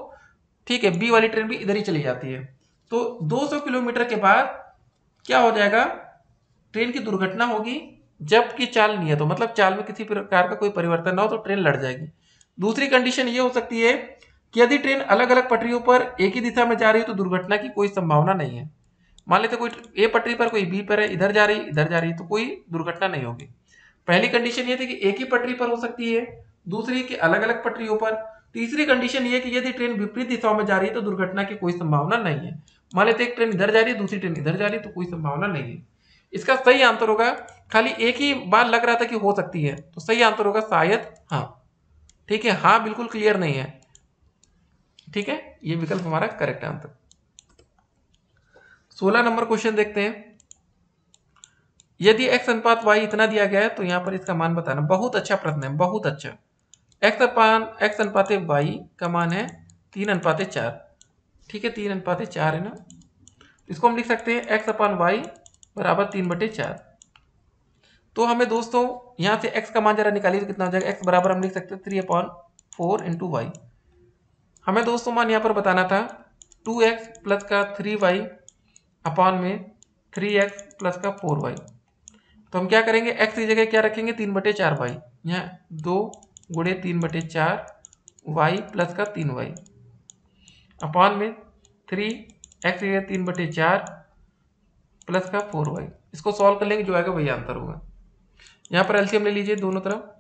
ठीक है, बी वाली ट्रेन भी इधर ही चली जाती है, तो 200 किलोमीटर के बाद क्या हो जाएगा, ट्रेन की दुर्घटना होगी जबकि चाल नहीं है, तो मतलब चाल में किसी प्रकार का कोई परिवर्तन ना हो तो ट्रेन लड़ जाएगी। दूसरी कंडीशन ये हो सकती है कि यदि ट्रेन अलग अलग पटरियों पर एक ही दिशा में जा रही है तो दुर्घटना की कोई संभावना नहीं है। मान लेते कोई ए पटरी पर कोई बी पर है, इधर जा रही तो कोई दुर्घटना नहीं होगी। पहली कंडीशन ये थी कि एक ही पटरी पर हो सकती है, दूसरी कि अलग अलग पटरियों पर। तीसरी कंडीशन ये कि यदि ट्रेन विपरीत दिशाओं में जा रही है तो दुर्घटना की कोई संभावना नहीं है। मान लेते एक ट्रेन इधर जा रही है दूसरी ट्रेन इधर जा रही है तो कोई संभावना नहीं है। इसका सही आंसर होगा, खाली एक ही बार लग रहा था कि हो सकती है, तो सही आंसर होगा शायद हाँ। ठीक है, हाँ बिल्कुल क्लियर नहीं है। ठीक है, ये विकल्प हमारा करेक्ट आंसर। 16 नंबर क्वेश्चन देखते हैं, यदि x अनुपात y इतना दिया गया है तो यहां पर इसका मान बताना। बहुत अच्छा प्रश्न है, बहुत अच्छा। x अनुपात y का मान है 3:4। ठीक है, 3:4 है ना, इसको हम लिख सकते हैं x अपान वाई बराबर 3/4। तो हमें दोस्तों यहां से x का मान जरा निकालिए तो कितना हो जाएगा, x बराबर हम लिख सकते हैं 3/4 इंटू वाई। हमें दोस्तों मान यहां पर बताना था 2x प्लस का 3y अपान में 3x प्लस का 4y। तो हम क्या करेंगे, x की जगह क्या रखेंगे 3/4y, यहाँ 2 गुणे 3/4 y प्लस का 3y अपान में 3x की जगह 3/4 प्लस का 4y। इसको सॉल्व कर लेंगे, जो आएगा वही आंसर होगा। यहाँ पर एलसीएम ले लीजिए दोनों तरफ,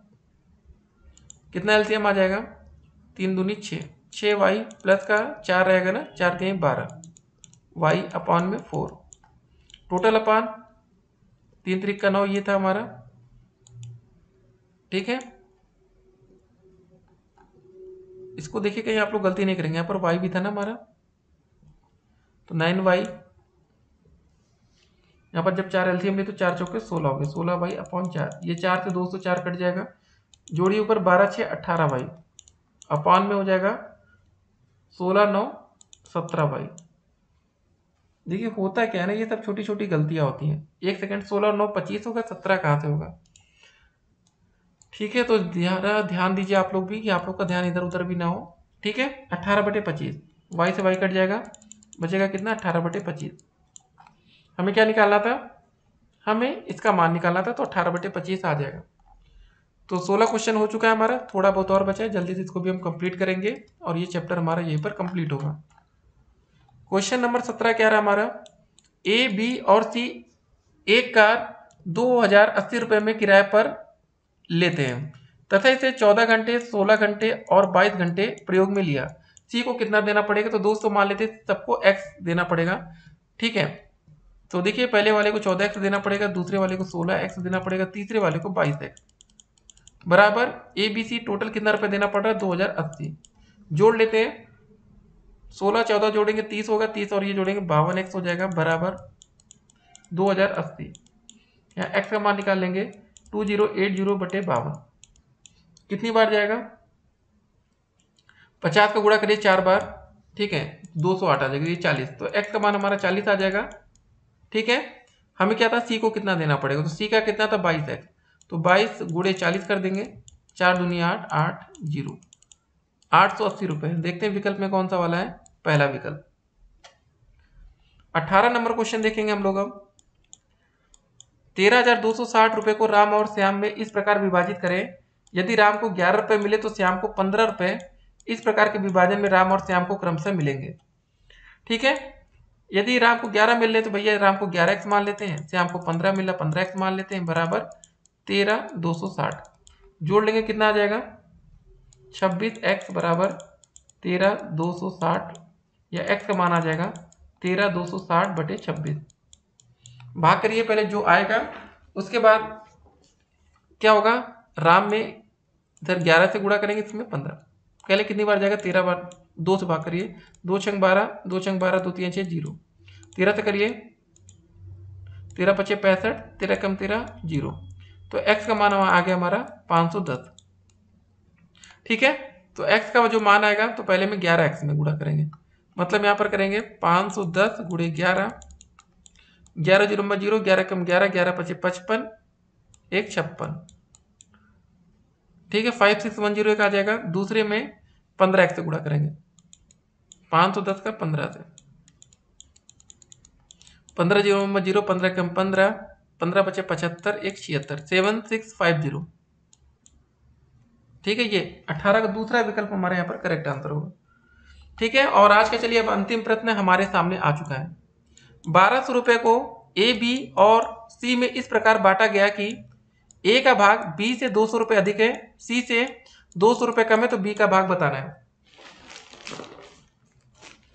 कितना एलसीएम आ जाएगा 3 दूनी 6, 6y प्लस का 4 रहेगा ना, 4 के 12 y अपान में 4, टोटल अपान 3 3 का 9, ये था हमारा। ठीक है, इसको देखिए कहीं आप लोग गलती नहीं करेंगे, यहाँ पर y भी था ना हमारा, तो 9y, यहाँ पर जब 4 एलसीएम ले तो 4 चौके 16 हो गए, 16y अपॉन 4, ये 4 से 204 कट जाएगा, जोड़िए ऊपर 12 6 18 भाई, अपान में हो जाएगा 16 9 17 भाई। देखिए होता क्या है ना, ये सब छोटी छोटी गलतियां होती हैं। एक सेकंड, 16 9 25 होगा, 17 कहाँ से होगा? ठीक है, तो ध्यान दीजिए आप लोग भी कि आप लोग का ध्यान इधर उधर भी ना हो। ठीक है, 18/25, वाई से वाई कट जाएगा, बचेगा कितना? 18/25। हमें क्या निकालना था? हमें इसका मान निकालना था, तो 18/25 आ जाएगा। तो 16 क्वेश्चन हो चुका है हमारा, थोड़ा बहुत और बचा है, जल्दी से इसको भी हम कंप्लीट करेंगे और ये चैप्टर हमारा यहीं पर कंप्लीट होगा। क्वेश्चन नंबर 17 क्या रहा हमारा? ए बी और सी एक कार 2080 रुपये में किराए पर लेते हैं तथा इसे 14 घंटे 16 घंटे और 22 घंटे प्रयोग में लिया। सी को कितना देना पड़ेगा? तो दोस्तों मान लेते हैं सबको एक्स देना पड़ेगा। ठीक है, तो देखिए पहले वाले को 14x देना पड़ेगा, दूसरे वाले को 16x देना पड़ेगा, तीसरे वाले को 22x बराबर ए बी सी टोटल कितना रुपए देना पड़ रहा है? 2080। जोड़ लेते हैं, 16 14 जोड़ेंगे 30 होगा, 30 और ये जोड़ेंगे 52x हो जाएगा बराबर 2080। यहाँ x का मान निकाल लेंगे 2080/52 कितनी बार जाएगा? 50 का गुणा करिए 4 बार, ठीक है, 208 आ जाएगा, ये 40, तो x का मान हमारा 40 आ जाएगा। ठीक है, हमें क्या था? सी को कितना देना पड़ेगा? तो सी का कितना था? 22x, तो 22 गुणे 40 कर देंगे, 4 दूनी 8 8 0 880 रुपए। देखते हैं विकल्प में कौन सा वाला है? पहला विकल्प। 18 नंबर क्वेश्चन देखेंगे हम लोग अब। 13,260 रुपए को राम और श्याम में इस प्रकार विभाजित करें, यदि राम को 11 रुपए मिले तो श्याम को 15 रुपए। इस प्रकार के विभाजन में राम और श्याम को क्रमशः मिलेंगे। ठीक है, यदि राम को 11 मिल रहे तो भैया राम को 11x मान लेते हैं, श्याम को 15 मिल रहा 15x मान लेते हैं बराबर 13,260। जोड़ लेंगे कितना आ जाएगा? 26x बराबर 13,260, या x का मान आ जाएगा 13,260/26। भाग करिए पहले जो आएगा, उसके बाद क्या होगा? राम में इधर 11 से गुणा करेंगे, इसमें 15, पहले कितनी बार जाएगा? 13 बार। 2 से भाग करिए, 2 छंग 12, 2 छंग 12, 2 3 6 0। 13 से करिए, 13 5 65, 13 कम 13 0, तो x का मान आ गया हमारा 510। ठीक है, तो x का जो मान आएगा तो पहले में 11x में गुणा करेंगे, मतलब यहाँ पर करेंगे 510 गुणे 11, 11 0 0, 11 कम 11, 11 5 55, 1 56। ठीक है, 56101 आ जाएगा। दूसरे में 15x से गुणा करेंगे, 510 का 15 से, 15 0 0, 15 कम 15, 15 5 75, 1 76, 7650। ठीक है, ये 18 का दूसरा विकल्प हमारे यहाँ पर करेक्ट आंसर होगा। ठीक है, और आज का चलिए अब अंतिम प्रश्न हमारे सामने आ चुका है। 1200 रुपए को ए बी और सी में इस प्रकार बांटा गया कि ए का भाग बी से 200 रुपए अधिक है, सी से 200 रुपए कम है, तो बी का भाग बताना है।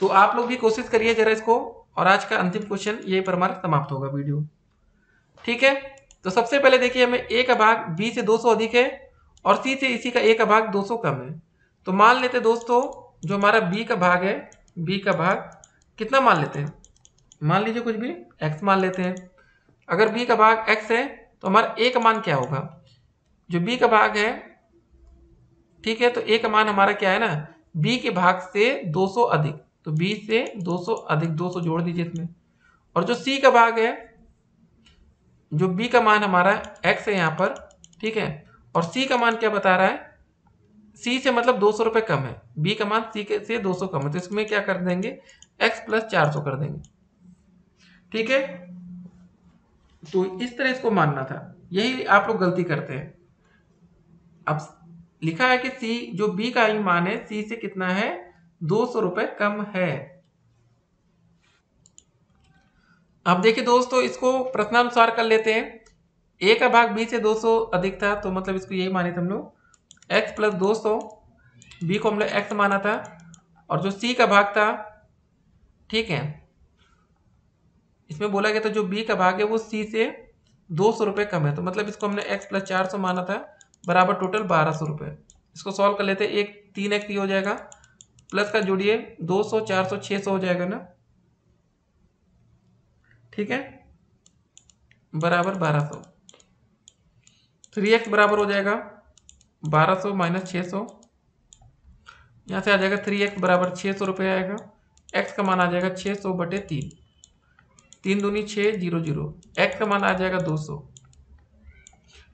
तो आप लोग भी कोशिश करिए जरा इसको, और आज का अंतिम क्वेश्चन यही पर हमारा समाप्त होगा वीडियो। ठीक है, तो सबसे पहले देखिए हमें ए का भाग बी से 200 अधिक है और सी से इसी का ए का भाग 200 कम है। तो मान लेते दोस्तों जो हमारा बी का भाग है, बी का भाग कितना मान लेते हैं? मान लीजिए कुछ भी x मान लेते हैं। अगर b का भाग x है तो हमारा a का मान क्या होगा? जो b का भाग है, ठीक है, तो a का मान हमारा क्या है ना, b के भाग से 200 अधिक, तो b से 200 अधिक 200 जोड़ दीजिए इसमें। और जो c का भाग है, जो b का मान हमारा x है यहाँ पर, ठीक है, और c का मान क्या बता रहा है? c से मतलब 200 रुपए कम है, b का मान c से 200 कम है, तो इसमें क्या कर देंगे? x + 400 कर देंगे। ठीक है, तो इस तरह इसको मानना था, यही आप लोग गलती करते हैं। अब लिखा है कि सी जो बी का ही मान है सी से कितना है? 200 रुपए कम है। अब देखिए दोस्तों इसको प्रश्नानुसार कर लेते हैं। ए का भाग बी से 200 अधिक था, तो मतलब इसको यही माने थे हम लोग x + 200, बी को हम लोग x माना था, और जो सी का भाग था, ठीक है, इसमें बोला गया था जो बी का भाग है वो सी से 200 रुपए कम है, तो मतलब इसको हमने x + 400 माना था बराबर टोटल 1200 रुपए। इसको सॉल्व कर लेते हैं, एक 3x हो जाएगा, प्लस का जोड़िए 200 400 600 हो जाएगा ना, ठीक है, बराबर 1200। 3x बराबर हो जाएगा 1200 माइनस 600, यहाँ से आ जाएगा 3x बराबर 600 रुपये आएगा। x का मान आ जाएगा 600 बटे 3, 3 दूनी 6, 0 0, x का मान आ जाएगा 200।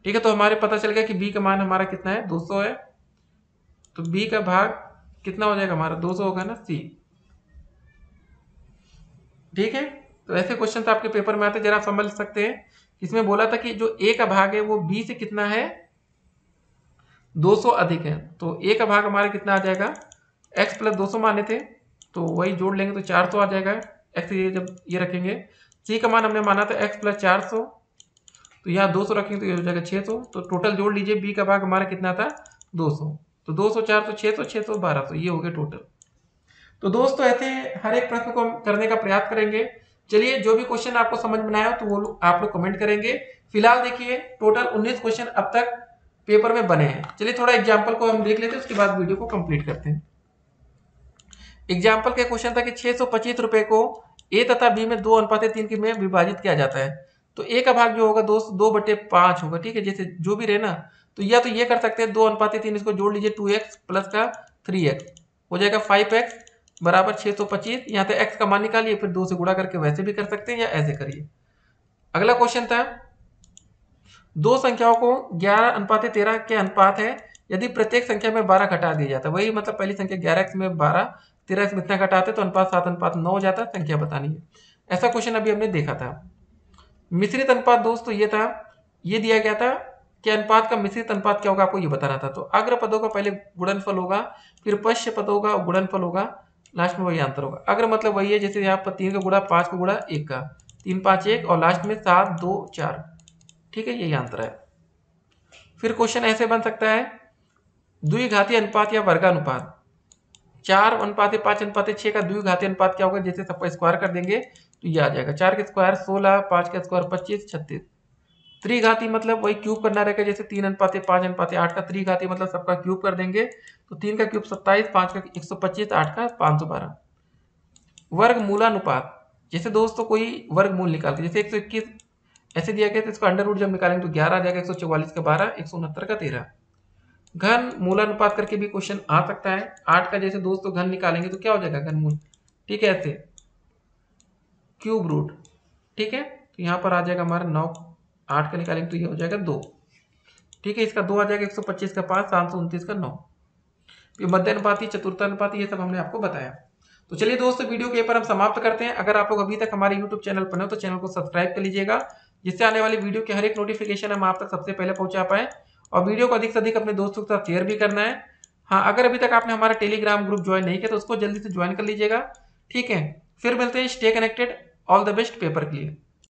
ठीक है, तो हमारे पता चल गया कि b का मान हमारा कितना है, 200 है। तो b का भाग कितना हो जाएगा हमारा, 200 होगा ना, c। ठीक है, तो ऐसे क्वेश्चन आपके पेपर में आते, जरा समझ सकते हैं। इसमें बोला था कि जो a का भाग है वो b से कितना है, 200 अधिक है। तो a का भाग हमारा कितना आ जाएगा, x प्लस 200 माने थे, तो वही जोड़ लेंगे तो 400 आ जाएगा। x ये जब ये रखेंगे, c का मान हमने माना था x प्लस 400, तो यहाँ 200 रखेंगे तो ये हो जाएगा 600। तो टोटल जोड़ लीजिए, b का भाग हमारा कितना था, 200। तो 200 400 600 600 1200, ये हो गया टोटल। तो दोस्तों ऐसे हर एक प्रश्न को हम करने का प्रयास करेंगे। चलिए, जो भी क्वेश्चन आपको समझ में आया तो वो आप लोग कमेंट करेंगे। फिलहाल देखिए टोटल 19 क्वेश्चन अब तक पेपर में बने हैं। चलिए थोड़ा एग्जाम्पल को हम देख लेते हैं, उसके बाद वीडियो को कंप्लीट करते हैं। एग्जाम्पल का क्वेश्चन था कि 625 रुपए को ए तथा बी में 2:3 में विभाजित किया जाता है। तो ए का भाग जो होगा दोस्त 2/5 होगा। ठीक है, जैसे जो भी रहे ना, तो या तो ये कर सकते हैं 2:3, इसको जोड़ लीजिए, 2x प्लस का 3x हो जाएगा 5x बराबर 625। यहाँ पे x का मान निकालिए, फिर 2 से गुणा करके वैसे भी कर सकते हैं या ऐसे करिए। अगला क्वेश्चन था, दो संख्याओं को 11:13 के अनुपात है, यदि प्रत्येक संख्या में 12 घटा दिया जाता है। वही मतलब पहली संख्या 11x में 12, 13x में इतना घटाते तो अनुपात 7:9 हो जाता है। संख्या बतानी है। ऐसा क्वेश्चन अभी हमने देखा था। मिश्रित अनुपात दोस्तों ये था, ये दिया गया था कि अनुपात का मिश्रित अनुपात क्या होगा, आपको ये बताना था। तो अग्र पदों का पहले गुणनफल होगा, फिर पश्च पदों का गुणनफल होगा, लास्ट में वही अंतर होगा। अग्र मतलब वही है, जैसे यहाँ पर 3 का गुणा 5 का गुणा 1 का, 3 5 1, और लास्ट में 7 2 4। ठीक है, यही अंतर है। फिर क्वेश्चन ऐसे बन सकता है, द्विघाती अनुपात या वर्गानुपात, 4:5:6 का द्विघाती अनुपात क्या होगा, जैसे सबका स्क्वायर कर देंगे तो ये आ जाएगा 4 के स्क्वायर 16, 5 के स्क्वायर 25 36। त्रिघाती मतलब वही क्यूब करना रहेगा, जैसे 3:5:8 का त्रिघाती मतलब सबका क्यूब कर देंगे, तो 3 का क्यूब 27, 5 का 125, 8 का 512। वर्गमूलानुपात, जैसे दोस्तों कोई वर्गमूल निकाल के, जैसे 121 ऐसे दिया गया तो इसका अंडर रूट जब निकालेंगे तो 11 आ जाएगा, 144 का 12, 169 का 13। घन मूलानुपात करके भी क्वेश्चन आ सकता है। 8 का जैसे दोस्तों घन निकालेंगे तो क्या हो जाएगा, घनमूल। ठीक है, ऐसे क्यूब रूट। ठीक है, तो यहाँ पर आ जाएगा हमारा 9, 8 का निकालेंगे तो ये हो जाएगा 2। ठीक है, इसका 2 आ जाएगा, 125 का 5, 729 का 9। ये मध्यानुपाती, चतुर्थानुपाती, ये सब हमने आपको बताया। तो चलिए दोस्तों, वीडियो के पर हम समाप्त करते हैं। अगर आप लोग अभी तक हमारे यूट्यूब चैनल पर हो तो चैनल को सब्सक्राइब कर लीजिएगा, जिससे आने वाली वीडियो के हर एक नोटिफिकेशन हम आप तक सबसे पहले पहुंचा पाए। और वीडियो को अधिक से अधिक अपने दोस्तों के साथ शेयर भी करना है। हाँ, अगर अभी तक आपने हमारा टेलीग्राम ग्रुप ज्वाइन नहीं किया तो उसको जल्दी से ज्वाइन कर लीजिएगा। ठीक है, फिर मिलते हैं। Stay connected. All the best paper के लिए।